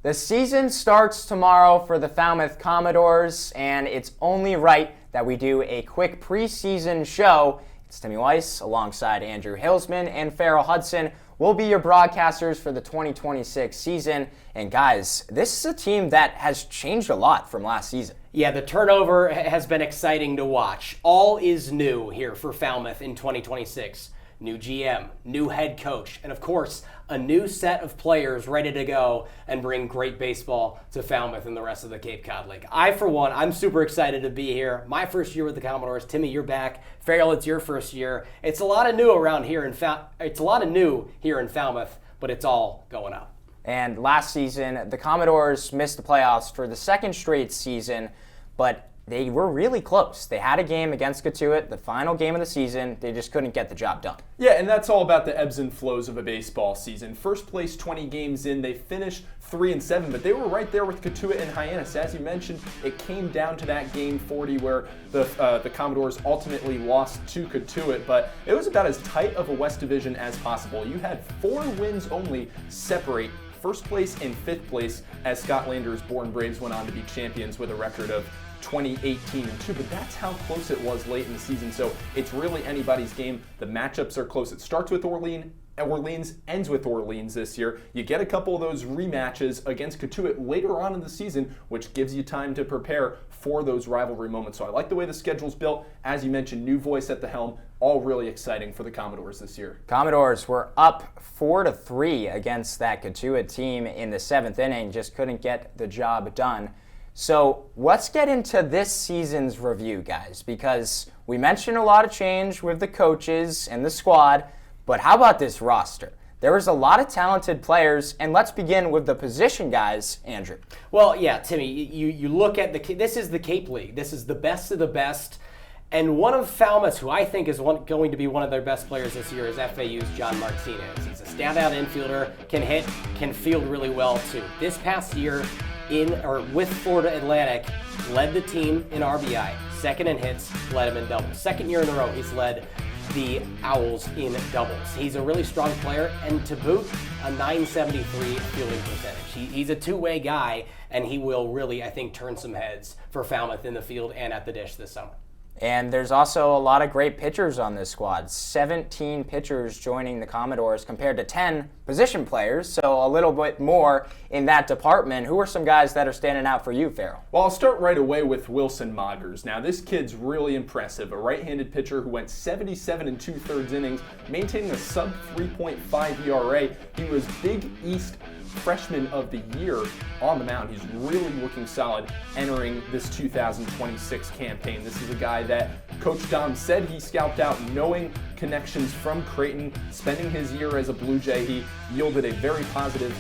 The season starts tomorrow for the Falmouth Commodores, and it's only right that we do a quick preseason show. It's Timmy Weiss alongside Andrew Hillsman and Farrell Hudson. We'll be your broadcasters for the 2026 season. And guys, this is a team that has changed a lot from last season. Yeah, the turnover has been exciting to watch. All is new here for Falmouth in 2026. New GM, new head coach, and of course, a new set of players ready to go and bring great baseball to Falmouth and the rest of the Cape Cod League. For one, I'm super excited to be here. My first year with the Commodores. Timmy, you're back. Farrell, it's your first year. It's a lot of new around here in Falmouth, but it's all going up. And last season, the Commodores missed the playoffs for the second straight season, but they were really close. They had a game against Cotuit, the final game of the season. They just couldn't get the job done. Yeah, and that's all about the ebbs and flows of a baseball season. First place 20 games in, they finished 3-7, but they were right there with Cotuit and Hyannis. As you mentioned, it came down to that game 40 where the Commodores ultimately lost to Cotuit, but it was about as tight of a West Division as possible. You had 4 wins only separate first place and fifth place as Scott Lander's Bourne Braves went on to be champions with a record of 20-18-2, but that's how close it was late in the season, so it's really anybody's game. The matchups are close. It starts with Orleans, ends with Orleans this year. You get a couple of those rematches against Cotuit later on in the season, which gives you time to prepare for those rivalry moments. So I like the way the schedule's built. As you mentioned, new voice at the helm, all really exciting for the Commodores this year. Commodores were up 4-3 against that Cotuit team in the 7th inning, just couldn't get the job done. So let's get into this season's review, guys, because we mentioned a lot of change with the coaches and the squad, but how about this roster? There was a lot of talented players, and let's begin with the position guys, Andrew. Well, yeah, Timmy, you look at this is the Cape League. This is the best of the best. And one of Falmouth's, who I think is going to be one of their best players this year, is FAU's John Martinez. He's a standout infielder, can hit, can field really well too. This past year, with Florida Atlantic, led the team in RBI, second in hits, led him in doubles. Second year in a row, he's led the Owls in doubles. He's a really strong player, and to boot, a .973 fielding percentage. He's a two-way guy, and he will really, I think, turn some heads for Falmouth in the field and at the dish this summer. And there's also a lot of great pitchers on this squad. 17 pitchers joining the Commodores compared to 10 position players, so a little bit more in that department. Who are some guys that are standing out for you, Farrell? Well, I'll start right away with Wilson Moggers. Now, this kid's really impressive. A right-handed pitcher who went 77 2/3 innings, maintaining a sub 3.5 ERA. He was Big East Freshman of the Year on the mound. He's really looking solid entering this 2026 campaign. This is a guy that Coach Dom said he scalped out, knowing connections from Creighton. Spending his year as a Blue Jay, he yielded a very positive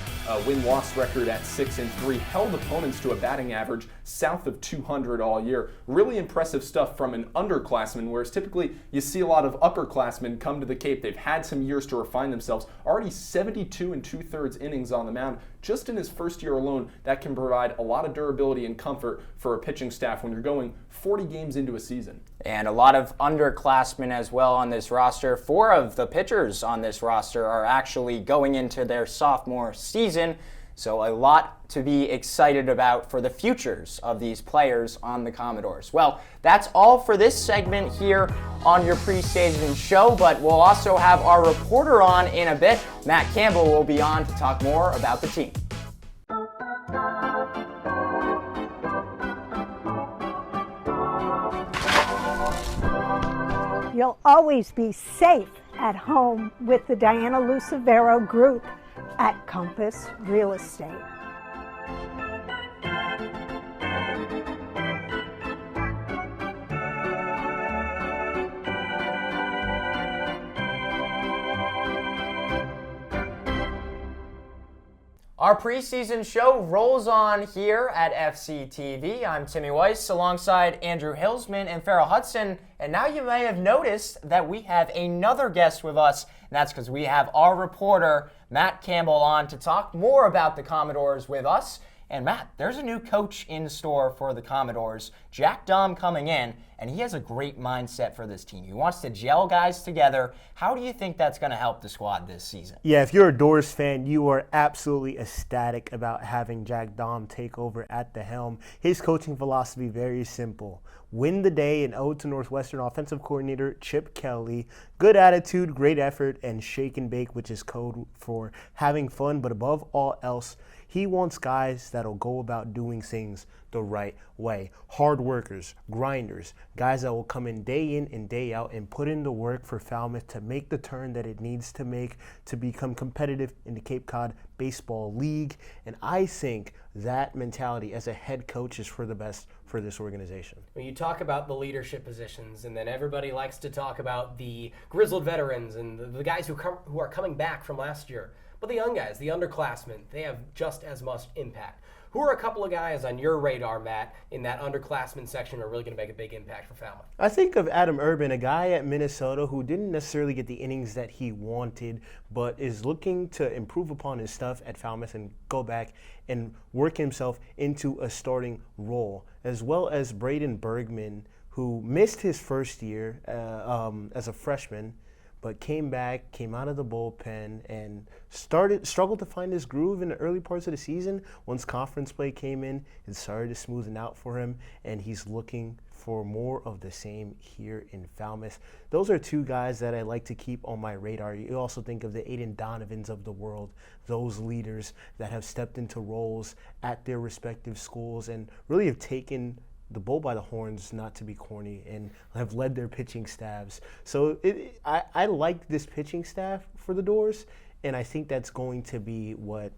win-loss record at 6-3, held opponents to a batting average south of 200 all year. Really impressive stuff from an underclassman, whereas typically you see a lot of upperclassmen come to the Cape. They've had some years to refine themselves. Already 72 2/3 innings on the mound. Just in his first year alone, that can provide a lot of durability and comfort for a pitching staff when you're going 40 games into a season. And a lot of underclassmen as well on this roster. 4 of the pitchers on this roster are actually going into their sophomore season, so a lot to be excited about for the futures of these players on the Commodores. Well, that's all for this segment here on your preseason show, but we'll also have our reporter on in a bit. Matt Campbell will be on to talk more about the team. You'll always be safe at home with the Diana Lucevero Group at Compass Real Estate. Our preseason show rolls on here at FCTV. I'm Timmy Weiss alongside Andrew Hillsman and Farrell Hudson. And now you may have noticed that we have another guest with us. And that's because we have our reporter, Matt Campbell, on to talk more about the Commodores with us. And Matt, there's a new coach in store for the Commodores, Jack Dom, coming in. and he has a great mindset for this team. He wants to gel guys together. How do you think that's going to help the squad this season? Yeah, if you're a Doors fan, you are absolutely ecstatic about having Jack Dahm take over at the helm. His coaching philosophy very simple. Win the day, and ode to Northwestern offensive coordinator Chip Kelly. Good attitude, great effort, and shake and bake, which is code for having fun. But above all else, he wants guys that'll go about doing things the right way. Hard workers, grinders, guys that will come in and day out and put in the work for Falmouth to make the turn that it needs to make to become competitive in the Cape Cod Baseball League. And I think that mentality as a head coach is for the best for this organization. When you talk about the leadership positions, and then everybody likes to talk about the grizzled veterans and the guys who are coming back from last year. But the young guys, the underclassmen, they have just as much impact. Who are a couple of guys on your radar, Matt, in that underclassmen section are really going to make a big impact for Falmouth? I think of Adam Urban, a guy at Minnesota who didn't necessarily get the innings that he wanted, but is looking to improve upon his stuff at Falmouth and go back and work himself into a starting role, as well as Braden Bergman, who missed his first year as a freshman, but came back, came out of the bullpen, and struggled to find his groove in the early parts of the season. Once conference play came in, it started to smoothen out for him, and he's looking for more of the same here in Falmouth. Those are two guys that I like to keep on my radar. You also think of the Aiden Donovans of the world, those leaders that have stepped into roles at their respective schools and really have taken the bull by the horns, not to be corny, and have led their pitching staffs. So I like this pitching staff for the Doors, and I think that's going to be what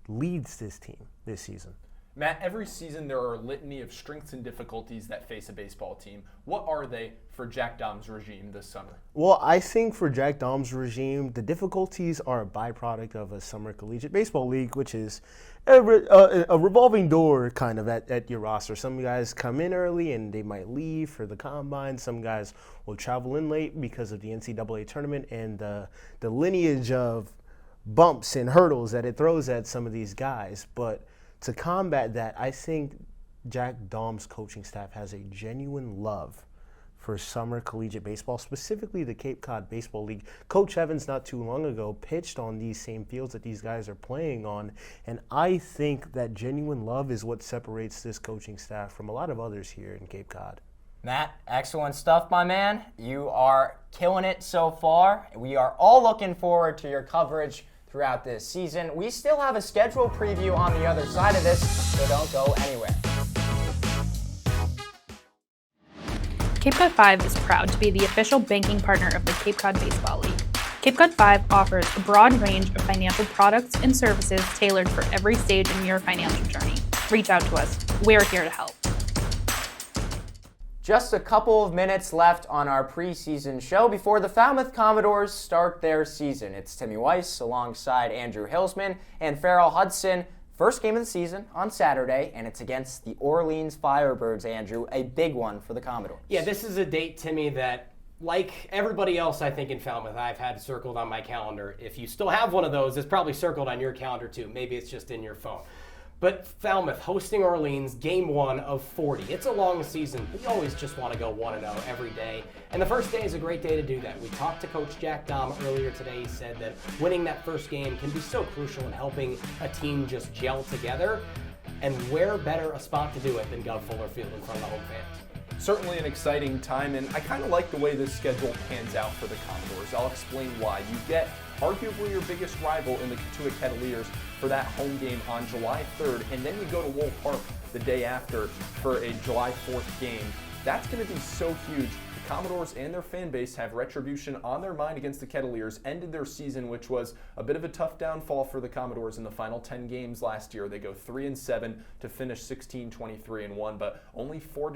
leads this team this season. Matt, every season there are a litany of strengths and difficulties that face a baseball team. What are they for Jack Dahm's regime this summer? Well, I think for Jack Dahm's regime, the difficulties are a byproduct of a summer collegiate baseball league, which is a revolving door kind of at your roster. Some guys come in early and they might leave for the combine. Some guys will travel in late because of the NCAA tournament and the lineage of bumps and hurdles that it throws at some of these guys. But to combat that, I think Jack Dahm's coaching staff has a genuine love for summer collegiate baseball, specifically the Cape Cod Baseball League. Coach Evans not too long ago pitched on these same fields that these guys are playing on, and I think that genuine love is what separates this coaching staff from a lot of others here in Cape Cod. Matt, excellent stuff, my man. You are killing it so far. We are all looking forward to your coverage throughout this season. We still have a schedule preview on the other side of this, so don't go anywhere. Cape Cod 5 is proud to be the official banking partner of the Cape Cod Baseball League. Cape Cod 5 offers a broad range of financial products and services tailored for every stage in your financial journey. Reach out to us. We're here to help. Just a couple of minutes left on our preseason show before the Falmouth Commodores start their season. It's Timmy Weiss alongside Andrew Hillsman and Farrell Hudson. First game of the season on Saturday, and it's against the Orleans Firebirds, Andrew, a big one for the Commodores. Yeah, this is a date, Timmy, that, like everybody else I think in Falmouth, I've had circled on my calendar. If you still have one of those, it's probably circled on your calendar too. Maybe it's just in your phone. But Falmouth hosting Orleans, game 1 of 40. It's a long season. We always just want to go 1-0 every day. And the first day is a great day to do that. We talked to Coach Jack Dahm earlier today. He said that winning that first game can be so crucial in helping a team just gel together. And where better a spot to do it than Gov Fuller Field in front of the home fans? Certainly an exciting time, and I kind of like the way this schedule pans out for the Commodores. I'll explain why. You get arguably your biggest rival in the Cotuit Kettleers for that home game on July 3rd, and then you go to Wool Park the day after for a July 4th game. That's going to be so huge. The Commodores and their fan base have retribution on their mind against the Kettleers, ended their season, which was a bit of a tough downfall for the Commodores in the final 10 games last year. They go 3-7 to finish 16-23-1, but only four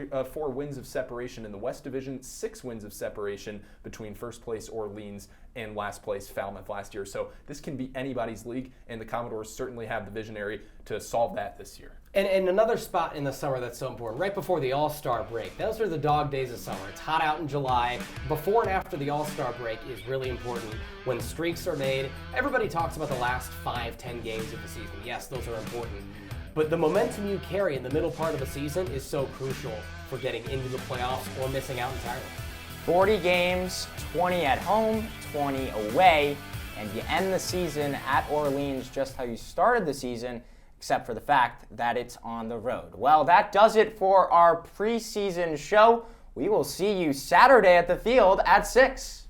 wins of separation in the West Division, 6 wins of separation between first place Orleans and last place Falmouth last year. So this can be anybody's league, and the Commodores certainly have the visionary to solve that this year. And another spot in the summer that's so important, right before the All-Star break. Those are the dog days of summer. It's hot out in July. Before and after the All-Star break is really important. When streaks are made, everybody talks about the last 5-10 games of the season. Yes, those are important. But the momentum you carry in the middle part of the season is so crucial for getting into the playoffs or missing out entirely. 40 games, 20 at home, 20 away, and you end the season at Orleans just how you started the season, except for the fact that it's on the road. Well, that does it for our preseason show. We will see you Saturday at the field at 6.